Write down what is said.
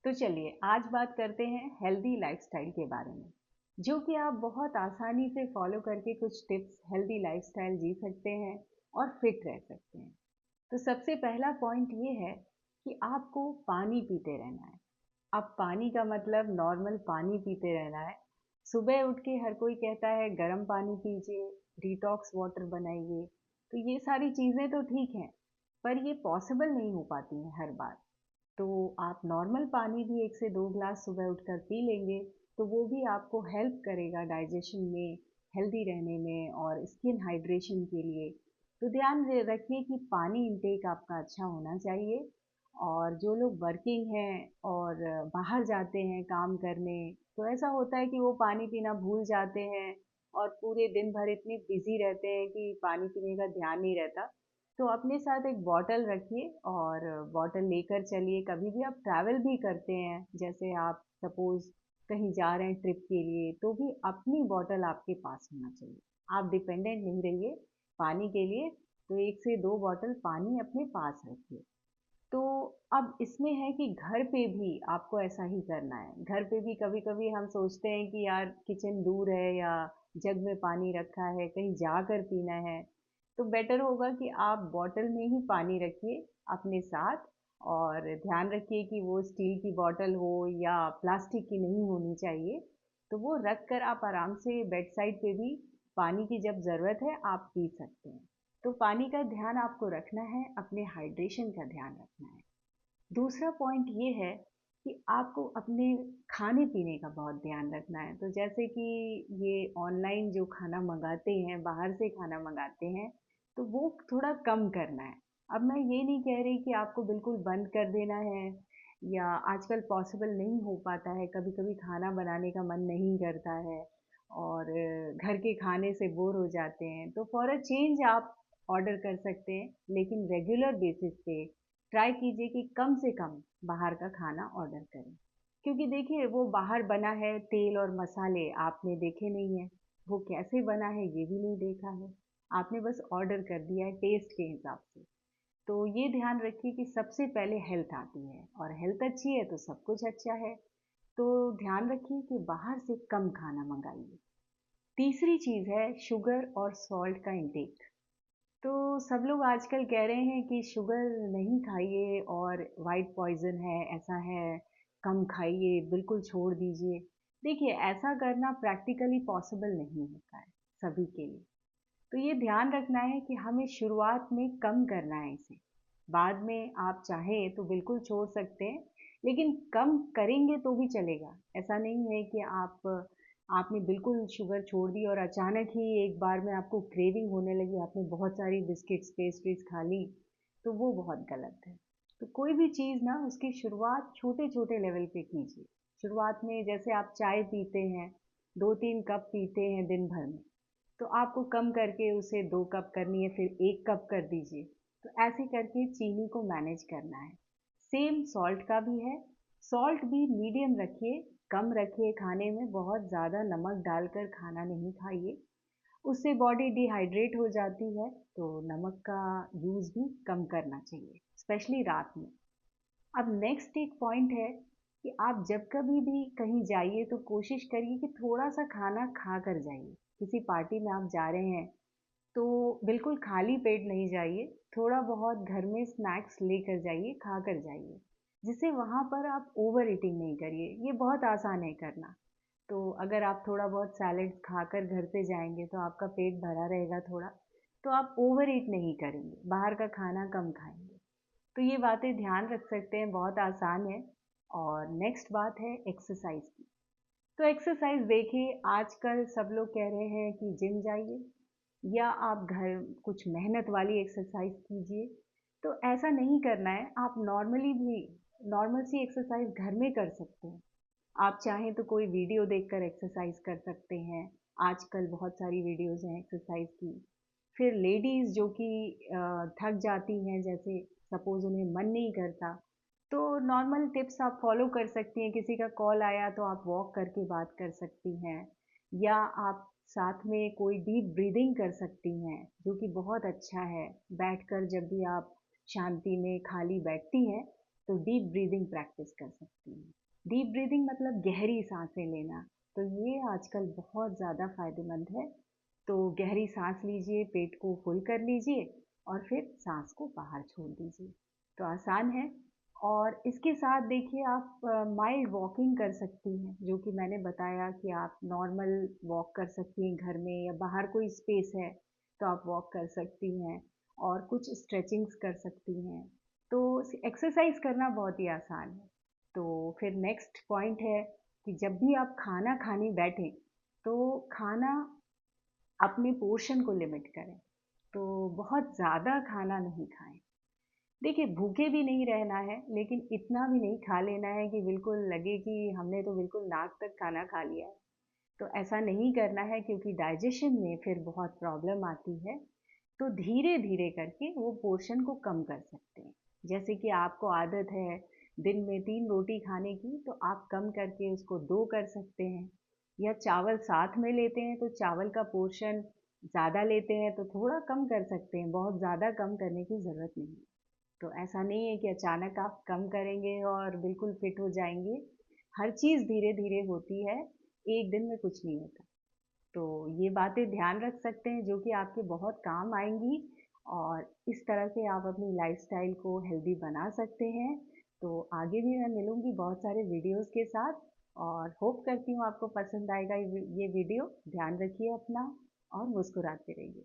तो चलिए आज बात करते हैं हेल्दी लाइफस्टाइल के बारे में, जो कि आप बहुत आसानी से फॉलो करके कुछ टिप्स हेल्दी लाइफस्टाइल जी सकते हैं और फिट रह सकते हैं। तो सबसे पहला पॉइंट ये है कि आपको पानी पीते रहना है। अब पानी का मतलब नॉर्मल पानी पीते रहना है। सुबह उठ के हर कोई कहता है गर्म पानी पीजिए, डिटॉक्स वाटर बनाइए। तो ये सारी चीज़ें तो ठीक हैं, पर ये पॉसिबल नहीं हो पाती हैं हर बार। तो आप नॉर्मल पानी भी 1 से 2 ग्लास सुबह उठकर पी लेंगे, तो वो भी आपको हेल्प करेगा डाइजेशन में, हेल्दी रहने में और स्किन हाइड्रेशन के लिए। तो ध्यान रखिए कि पानी इंटेक आपका अच्छा होना चाहिए। और जो लोग वर्किंग हैं और बाहर जाते हैं काम करने, तो ऐसा होता है कि वो पानी पीना भूल जाते हैं और पूरे दिन भर इतने बिज़ी रहते हैं कि पानी पीने का ध्यान नहीं रहता। तो अपने साथ एक बॉटल रखिए और बॉटल लेकर चलिए। कभी भी आप ट्रैवल भी करते हैं, जैसे आप सपोज़ कहीं जा रहे हैं ट्रिप के लिए, तो भी अपनी बॉटल आपके पास होना चाहिए। आप डिपेंडेंट नहीं रहिए पानी के लिए, तो 1 से 2 बॉटल पानी अपने पास रखिए। तो अब इसमें है कि घर पे भी आपको ऐसा ही करना है। घर पे भी कभी-कभी हम सोचते हैं कि यार किचन दूर है या जग में पानी रखा है, कहीं जाकर पीना है। तो बेटर होगा कि आप बॉटल में ही पानी रखिए अपने साथ और ध्यान रखिए कि वो स्टील की बॉटल हो या प्लास्टिक की नहीं होनी चाहिए। तो वो रख कर आप आराम से बेड साइड पे भी पानी की जब ज़रूरत है आप पी सकते हैं। तो पानी का ध्यान आपको रखना है, अपने हाइड्रेशन का ध्यान रखना है। दूसरा पॉइंट ये है कि आपको अपने खाने-पीने का बहुत ध्यान रखना है। तो जैसे कि ये ऑनलाइन जो खाना मँगाते हैं, बाहर से खाना मँगाते हैं, तो वो थोड़ा कम करना है। अब मैं ये नहीं कह रही कि आपको बिल्कुल बंद कर देना है या आजकल पॉसिबल नहीं हो पाता है, कभी-कभी खाना बनाने का मन नहीं करता है और घर के खाने से बोर हो जाते हैं, तो फॉर अ चेंज आप ऑर्डर कर सकते हैं, लेकिन रेगुलर बेसिस पे ट्राई कीजिए कि कम से कम बाहर का खाना ऑर्डर करें। क्योंकि देखिए वो बाहर बना है, तेल और मसाले आपने देखे नहीं हैं, वो कैसे बना है ये भी नहीं देखा है। आपने बस ऑर्डर कर दिया है टेस्ट के हिसाब से। तो ये ध्यान रखिए कि सबसे पहले हेल्थ आती है और हेल्थ अच्छी है तो सब कुछ अच्छा है। तो ध्यान रखिए कि बाहर से कम खाना मंगाइए। तीसरी चीज़ है शुगर और सॉल्ट का इंटेक। तो सब लोग आजकल कह रहे हैं कि शुगर नहीं खाइए और वाइट पॉइज़न है, ऐसा है, कम खाइए, बिल्कुल छोड़ दीजिए। देखिए, ऐसा करना प्रैक्टिकली पॉसिबल नहीं होता है सभी के लिए। तो ये ध्यान रखना है कि हमें शुरुआत में कम करना है इसे। बाद में आप चाहें तो बिल्कुल छोड़ सकते हैं, लेकिन कम करेंगे तो भी चलेगा। ऐसा नहीं है कि आपने बिल्कुल शुगर छोड़ दी और अचानक ही एक बार में आपको क्रेविंग होने लगी, आपने बहुत सारी बिस्किट्स, पेस्ट्रीज़ खा ली, तो वो बहुत गलत है। तो कोई भी चीज़ ना उसकी शुरुआत छोटे-छोटे लेवल पे कीजिए। शुरुआत में जैसे आप चाय पीते हैं, 2-3 कप पीते हैं दिन भर में, तो आपको कम करके उसे 2 कप करनी है, फिर 1 कप कर दीजिए। तो ऐसे करके चीनी को मैनेज करना है। सेम सॉल्ट का भी है। सॉल्ट भी मीडियम रखिए, कम रखिए खाने में, बहुत ज़्यादा नमक डालकर खाना नहीं खाइए। उससे बॉडी डिहाइड्रेट हो जाती है, तो नमक का यूज़ भी कम करना चाहिए, स्पेशली रात में। अब नेक्स्ट एक पॉइंट है कि आप जब कभी भी कहीं जाइए तो कोशिश करिए कि थोड़ा-सा खाना खा कर जाइए। किसी पार्टी में आप जा रहे हैं, तो बिल्कुल खाली पेट नहीं जाइए, थोड़ा बहुत घर में स्नैक्स लेकर जाइए, खा कर जाइए, जिससे वहाँ पर आप ओवर ईटिंग नहीं करिए। ये बहुत आसान है करना। तो अगर आप थोड़ा बहुत सैलेड्स खाकर घर पे जाएँगे तो आपका पेट भरा रहेगा थोड़ा, तो आप ओवर ईट नहीं करेंगे, बाहर का खाना कम खाएँगे। तो ये बातें ध्यान रख सकते हैं, बहुत आसान है। और नेक्स्ट बात है एक्सरसाइज़ की। तो एक्सरसाइज़ देखिए आजकल सब लोग कह रहे हैं कि जिम जाइए या आप घर कुछ मेहनत वाली एक्सरसाइज़ कीजिए। तो ऐसा नहीं करना है, आप नॉर्मली भी नॉर्मल सी एक्सरसाइज़ घर में कर सकते हैं। आप चाहें तो कोई वीडियो देखकर एक्सरसाइज़ कर सकते हैं। आजकल बहुत सारी वीडियोज़ हैं एक्सरसाइज़ की। फिर लेडीज़ जो कि थक जाती हैं, जैसे सपोज़ उन्हें मन नहीं करता, तो नॉर्मल टिप्स आप फ़ॉलो कर सकती हैं। किसी का कॉल आया तो आप वॉक करके बात कर सकती हैं या आप साथ में कोई डीप ब्रीदिंग कर सकती हैं, जो कि बहुत अच्छा है। बैठकर जब भी आप शांति में खाली बैठती हैं, तो डीप ब्रीदिंग प्रैक्टिस कर सकती हैं। डीप ब्रीदिंग मतलब गहरी सांसें लेना, तो ये आजकल बहुत ज़्यादा फायदेमंद है। तो गहरी सांस लीजिए, पेट को फुल कर लीजिए और फिर सांस को बाहर छोड़ दीजिए। तो आसान है। और इसके साथ देखिए आप माइल्ड वॉकिंग कर सकती हैं, जो कि मैंने बताया कि आप नॉर्मल वॉक कर सकती हैं घर में, या बाहर कोई स्पेस है तो आप वॉक कर सकती हैं और कुछ स्ट्रेचिंग्स कर सकती हैं। तो एक्सरसाइज करना बहुत ही आसान है। तो फिर नेक्स्ट पॉइंट है कि जब भी आप खाना खाने बैठें तो खाना अपने पोर्शन को लिमिट करें। तो बहुत ज़्यादा खाना नहीं खाएं। देखिए भूखे भी नहीं रहना है, लेकिन इतना भी नहीं खा लेना है कि बिल्कुल लगे कि हमने तो बिल्कुल नाक तक खाना खा लिया है। तो ऐसा नहीं करना है, क्योंकि डाइजेशन में फिर बहुत प्रॉब्लम आती है। तो धीरे धीरे करके वो पोर्शन को कम कर सकते हैं। जैसे कि आपको आदत है दिन में 3 रोटी खाने की, तो आप कम करके उसको 2 कर सकते हैं। या चावल साथ में लेते हैं तो चावल का पोर्शन ज़्यादा लेते हैं तो थोड़ा कम कर सकते हैं, बहुत ज़्यादा कम करने की ज़रूरत नहीं है। तो ऐसा नहीं है कि अचानक आप कम करेंगे और बिल्कुल फिट हो जाएंगे। हर चीज़ धीरे धीरे होती है, एक दिन में कुछ नहीं होता। तो ये बातें ध्यान रख सकते हैं, जो कि आपके बहुत काम आएंगी। और इस तरह से आप अपनी लाइफस्टाइल को हेल्दी बना सकते हैं। तो आगे भी मैं मिलूंगी बहुत सारे वीडियोस के साथ, और होप करती हूँ आपको पसंद आएगा ये वीडियो। ध्यान रखिए अपना और मुस्कुराते रहिए।